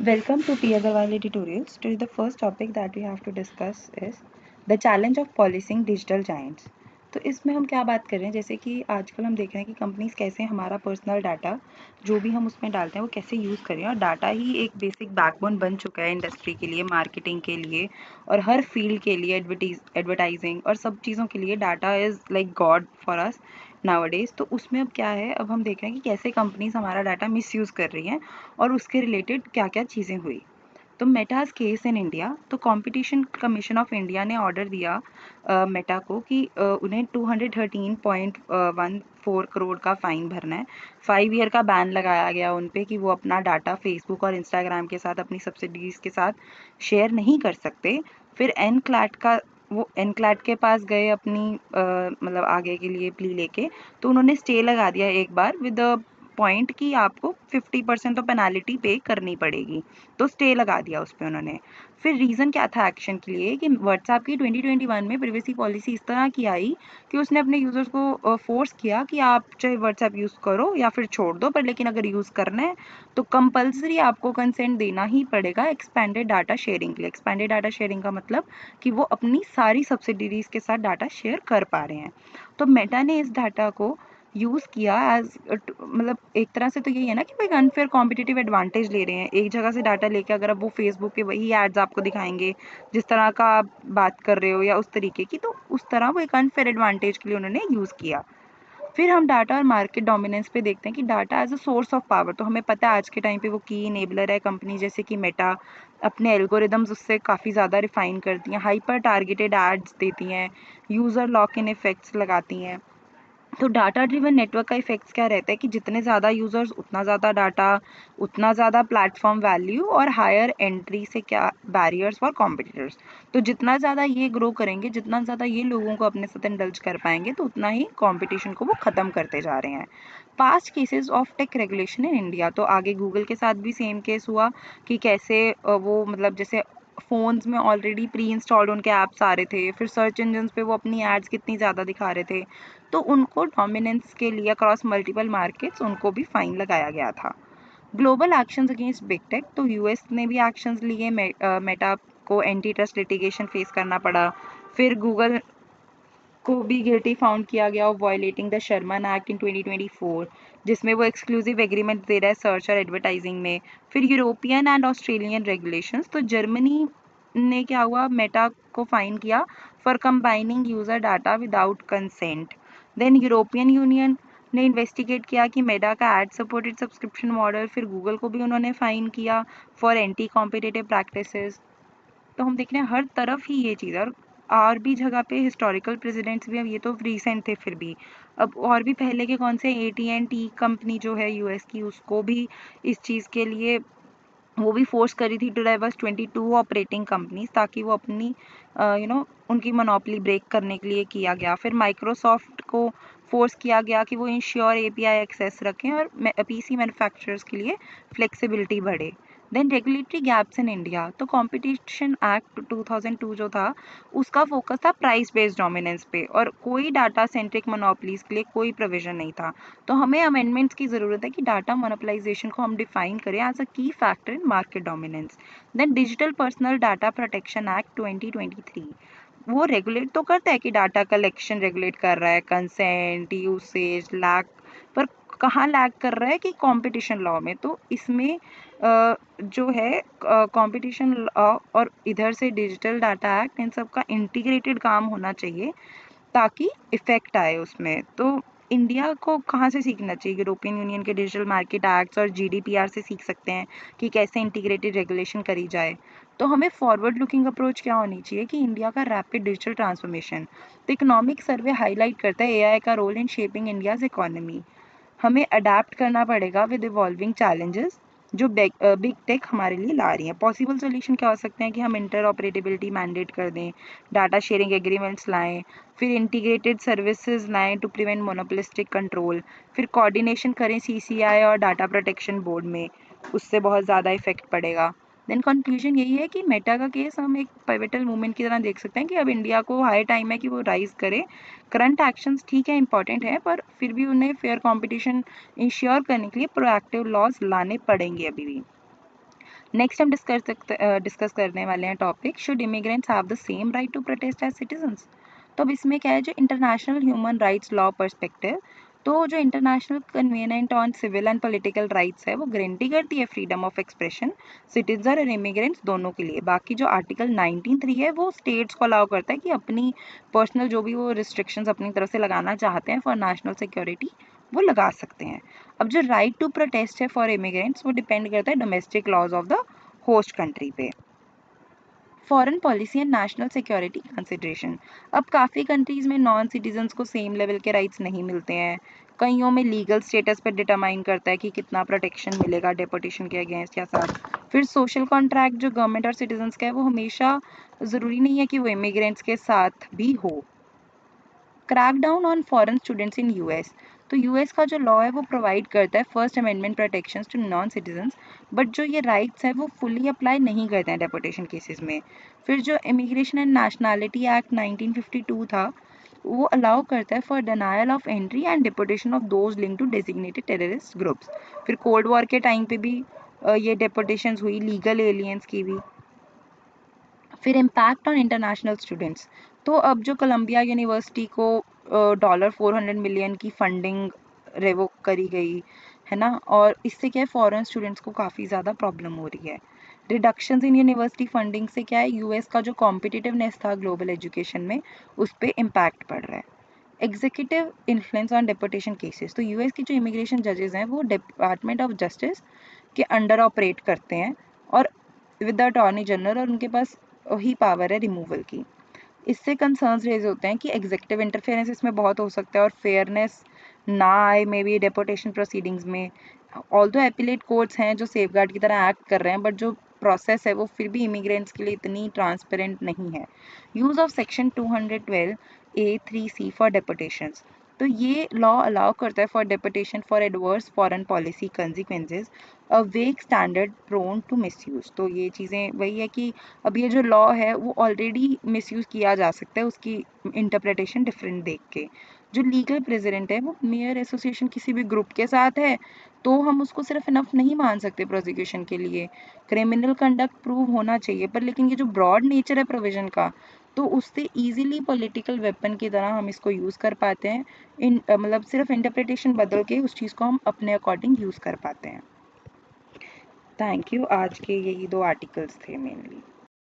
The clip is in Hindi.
Welcome to P. Agarwal Editorials. Today, the first topic that we have to discuss is the challenge of policing digital giants. तो इसमें हम क्या बात कर रहे हैं, जैसे कि आजकल हम देख रहे हैं कि कंपनीज कैसे हमारा पर्सनल डाटा जो भी हम उसमें डालते हैं वो कैसे यूज़ करें, और डाटा ही एक बेसिक बैकबोन बन चुका है इंडस्ट्री के लिए, मार्केटिंग के लिए और हर फील्ड के लिए, एडवर्टाइजिंग और सब चीज़ों के लिए data is like God for us nowadays. तो उसमें अब क्या है, अब हम देख रहे हैं कि कैसे कंपनीज हमारा डाटा मिसयूज़ कर रही हैं और उसके रिलेटेड क्या क्या चीज़ें हुई। तो मेटाज केस इन इंडिया, तो कंपटीशन कमीशन ऑफ इंडिया ने ऑर्डर दिया मेटा को कि उन्हें 213.14 करोड़ का फाइन भरना है। 5 ईयर का बैन लगाया गया उन पे कि वो अपना डाटा फेसबुक और इंस्टाग्राम के साथ अपनी सब्सिडीज के साथ शेयर नहीं कर सकते। फिर वो एनक्लैट के पास गए अपनी मतलब आगे के लिए प्ली लेके, तो उन्होंने स्टे लगा दिया एक बार विद पॉइंट कि आपको 50% तो पेनाल्टी पे करनी पड़ेगी, तो स्टे लगा दिया उस पर उन्होंने। फिर रीज़न क्या था एक्शन के लिए कि व्हाट्सएप की 2021 में प्रिवेसी पॉलिसी इस तरह की आई कि उसने अपने यूज़र्स को फोर्स किया कि आप चाहे व्हाट्सएप यूज़ करो या फिर छोड़ दो, पर लेकिन अगर यूज़ करना है तो कंपल्सरी आपको कंसेंट देना ही पड़ेगा एक्सपेंडेड डाटा शेयरिंग के लिए। एक्सपेंडेड डाटा शेयरिंग का मतलब कि वो अपनी सारी सब्सिडीज के साथ डाटा शेयर कर पा रहे हैं। तो मेटा ने इस डाटा को यूज़ किया एज, मतलब एक तरह से तो यही है ना कि वो एक अनफेयर कॉम्पिटिटिव एडवांटेज ले रहे हैं एक जगह से डाटा लेके। अगर अब वो फेसबुक पे वही एड्स आपको दिखाएंगे जिस तरह का आप बात कर रहे हो या उस तरीके की, तो उस तरह वो एक अनफेयर एडवांटेज के लिए उन्होंने यूज़ किया। फिर हम डाटा और मार्केट डोमिनेंस पे देखते हैं कि data as a source of power, तो हमें पता है आज के टाइम पे वो की इनेबलर है। कंपनी जैसे कि मेटा अपने एल्गोरिदम्स उससे काफ़ी ज़्यादा रिफाइन करती हैं, हाइपर टारगेटेड एड्स देती हैं, यूज़र लॉक इन इफेक्ट्स लगाती हैं। तो डाटा ड्रिवन नेटवर्क का इफेक्ट्स क्या रहता है कि जितने ज़्यादा यूज़र्स उतना ज़्यादा डाटा, उतना ज़्यादा प्लेटफॉर्म वैल्यू और हायर एंट्री से क्या बैरियर्स फॉर कॉम्पिटिटर्स। तो जितना ज़्यादा ये ग्रो करेंगे, जितना ज़्यादा ये लोगों को अपने साथ इंडल्ज कर पाएंगे, तो उतना ही कॉम्पिटिशन को वो ख़त्म करते जा रहे हैं। Past cases of tech regulation in India, तो आगे गूगल के साथ भी सेम केस हुआ कि कैसे वो मतलब जैसे फ़ोन्स में ऑलरेडी प्री इंस्टॉल्ड उनके ऐप्स आ रहे थे, फिर सर्च इंजन्स पे वो अपनी एड्स कितनी ज़्यादा दिखा रहे थे, तो उनको डोमिनेंस के लिए अक्रॉस मल्टीपल मार्केट्स उनको भी फाइन लगाया गया था। Global actions against big tech, तो यूएस ने भी एक्शंस लिए, मेटा को एंटी ट्रस्ट लिटिगेशन फेस करना पड़ा। फिर गूगल को भी गिल्टी फाउंड किया गया of violating the Sherman act in 2024, जिसमें वो एक्सक्लूसिव एग्रीमेंट दे रहा है सर्च और एडवर्टाइजिंग में। फिर यूरोपियन एंड ऑस्ट्रेलियन रेगुलेशंस, तो जर्मनी ने क्या हुआ, मेटा को फाइन किया for combining user data without consent. Then European Union ने इन्वेस्टिगेट किया कि मेटा का एड सपोर्टेड सब्सक्रिप्शन मॉडल, फिर गूगल को भी उन्होंने फाइन किया फॉर एंटी कॉम्पिटिटिव प्रैक्टिसेस। तो हम देख रहे हैं हर तरफ ही ये चीज़ है, और भी जगह पे हिस्टोरिकल प्रेसिडेंट्स भी, अब ये तो रिसेंट थे फिर भी, अब और भी पहले के कौन से, AT&T कंपनी जो है यूएस की, उसको भी इस चीज़ के लिए वो भी फोर्स करी थी टू डाइवर्स 22 ऑपरेटिंग कंपनीज, ताकि वो अपनी उनकी मोनोपोली ब्रेक करने के लिए किया गया। फिर माइक्रोसॉफ्ट को फोर्स किया गया कि वो इंश्योर API एक्सेस रखें और PC मैन्युफैक्चरर्स के लिए फ्लेक्सिबिलिटी बढ़े। Then regulatory gaps in India, तो कॉम्पिटिशन एक्ट 2002 जो था उसका फोकस था प्राइस बेस्ड डोमिनेंस पे, और कोई डाटा सेंट्रिक मोनोपोलीज के लिए कोई प्रोविजन नहीं था। तो हमें अमेंडमेंट्स की ज़रूरत है कि डाटा मोनोपलाइजेशन को हम डिफाइन करें as a key factor in market dominance. Then digital personal data protection act 2023, वो रेगुलेट तो करता है कि डाटा कलेक्शन रेगुलेट कर रहा है, कंसेंट, यूसेज, लैग, पर कहाँ लैग कर रहा है कि कंपटीशन लॉ में। तो इसमें जो है कंपटीशन लॉ और इधर से डिजिटल डाटा एक्ट, इन सब का इंटीग्रेटेड काम होना चाहिए ताकि इफेक्ट आए उसमें। तो इंडिया को कहाँ से सीखना चाहिए, यूरोपियन यूनियन के डिजिटल मार्केट एक्ट्स और GDPR से सीख सकते हैं कि कैसे इंटीग्रेटेड रेगुलेशन करी जाए। तो हमें फॉरवर्ड लुकिंग अप्रोच क्या होनी चाहिए कि इंडिया का रैपिड डिजिटल ट्रांसफॉर्मेशन, तो इकोनॉमिक सर्वे हाईलाइट करता है AI का role in shaping India's economy. हमें अडेप्ट करना पड़ेगा विद इवॉल्विंग चैलेंजेस जो बिग टेक हमारे लिए ला रही है। पॉसिबल सोल्यूशन क्या हो सकते हैं कि हम इंटर ऑपरेटेबिलिटी मैंडेट कर दें, डाटा शेयरिंग एग्रीमेंट्स लाएं, फिर इंटीग्रेटेड सर्विसेज लाएं टू प्रिवेंट मोनोपोलिस्टिक कंट्रोल, फिर कोऑर्डिनेशन करें CCI और डाटा प्रोटेक्शन बोर्ड में, उससे बहुत ज़्यादा इफेक्ट पड़ेगा। देन कंक्लूजन यही है कि मेटा का केस हम एक पिवटल मूवमेंट की तरह देख सकते हैं कि अब इंडिया को हाई टाइम है कि वो राइज करे। करंट एक्शंस ठीक है, इंपॉर्टेंट है, पर फिर भी उन्हें फेयर कंपटीशन इंश्योर करने के लिए प्रोएक्टिव लॉज लाने पड़ेंगे अभी भी। नेक्स्ट हम डिस्कस करने वाले हैं topic, should immigrants have the same right to protest as citizens. तो अब इसमें क्या है, जो international human rights law perspective, तो जो international covenant on civil and political rights है वो गारंटी करती है फ्रीडम ऑफ एक्सप्रेशन सिटीजन और इमिग्रेंट्स दोनों के लिए। बाकी जो आर्टिकल 19(3) है वो स्टेट्स को अलाउ करता है कि अपनी पर्सनल जो भी वो रिस्ट्रिक्शंस अपनी तरफ से लगाना चाहते हैं फॉर नेशनल सिक्योरिटी वो लगा सकते हैं। अब जो राइट टू प्रोटेस्ट है फॉर इमिग्रेंट्स वो डिपेंड करता है domestic laws of the host country पे। Foreign policy and national security consideration, अब काफ़ी कंट्रीज़ में नॉन सिटीजन्स को सेम लेवल के राइट्स नहीं मिलते हैं। कईयों में लीगल स्टेटस पर डिटरमाइन करता है कि कितना प्रोटेक्शन मिलेगा डेपोटेशन के अगेंस्ट या साथ। फिर सोशल कॉन्ट्रैक्ट जो गवर्नमेंट और सिटीजन्स का है वो हमेशा ज़रूरी नहीं है कि वो इमिग्रेंट्स के साथ भी हो। Crackdown on foreign students in US, तो यूएस का जो लॉ है वो प्रोवाइड करता है first amendment protections to non citizens, but जो ये राइट्स है वो फुली अप्लाई नहीं करते हैं डेपोटेशन केसेस में। फिर जो इमिग्रेशन एंड नेशनैलिटी एक्ट 1952 था वो अलाउ करता है for denial of entry and deportation of those link to designated terrorist groups. फिर कोल्ड वॉर के टाइम पे भी ये डेपोटेशंस हुई लीगल एलियंस की भी। फिर इम्पैक्ट ऑन इंटरनेशनल स्टूडेंट्स, तो अब जो कोलंबिया यूनिवर्सिटी को $400 मिलियन की फंडिंग रेवोक करी गई है ना, और इससे क्या है फॉरेन स्टूडेंट्स को काफ़ी ज़्यादा प्रॉब्लम हो रही है। रिडक्शंस इन यूनिवर्सिटी फंडिंग से क्या है यूएस का जो कॉम्पिटिटिवनेस था ग्लोबल एजुकेशन में उस पर इम्पैक्ट पड़ रहा है। Executive influence on deputation cases, तो यूएस की जो इमिग्रेशन जजेस हैं वो डिपार्टमेंट ऑफ जस्टिस के अंडर ऑपरेट करते हैं और विद द अटॉर्नी जनरल, और उनके पास ही पावर है रिमूवल की। इससे कंसर्न्स रेज होते हैं कि एग्जीक्यूटिव इंटरफेरेंस इसमें बहुत हो सकता है और फेयरनेस ना आए मे बी डेपोटेशन प्रोसीडिंग्स में। ऑल्दो एपिलेट कोर्ट्स हैं जो सेफगार्ड की तरह एक्ट कर रहे हैं, बट जो प्रोसेस है वो फिर भी इमिग्रेंट्स के लिए इतनी ट्रांसपेरेंट नहीं है। Use of section 212(a)(3)(c) for deportations, तो ये लॉ अलाउ करता है for deportation for adverse foreign policy consequences a vague standard prone to misuse. तो ये चीज़ें वही है कि अब ये जो लॉ है वो ऑलरेडी मिसयूज़ किया जा सकता है, उसकी इंटरप्रिटेशन डिफरेंट देख के। जो लीगल प्रेसिडेंट है वो मेयर एसोसिएशन किसी भी ग्रुप के साथ है तो हम उसको सिर्फ इनफ नहीं मान सकते प्रोसिक्यूशन के लिए। क्रिमिनल कंडक्ट प्रूव होना चाहिए, पर लेकिन ये जो ब्रॉड नेचर है प्रोविजन का तो उससे इजीली पॉलिटिकल वेपन की तरह हम इसको यूज़ कर पाते हैं। मतलब सिर्फ इंटरप्रिटेशन बदल के उस चीज़ को हम अपने अकॉर्डिंग यूज़ कर पाते हैं। Thank you. आज के यही 2 आर्टिकल्स थे मेनली।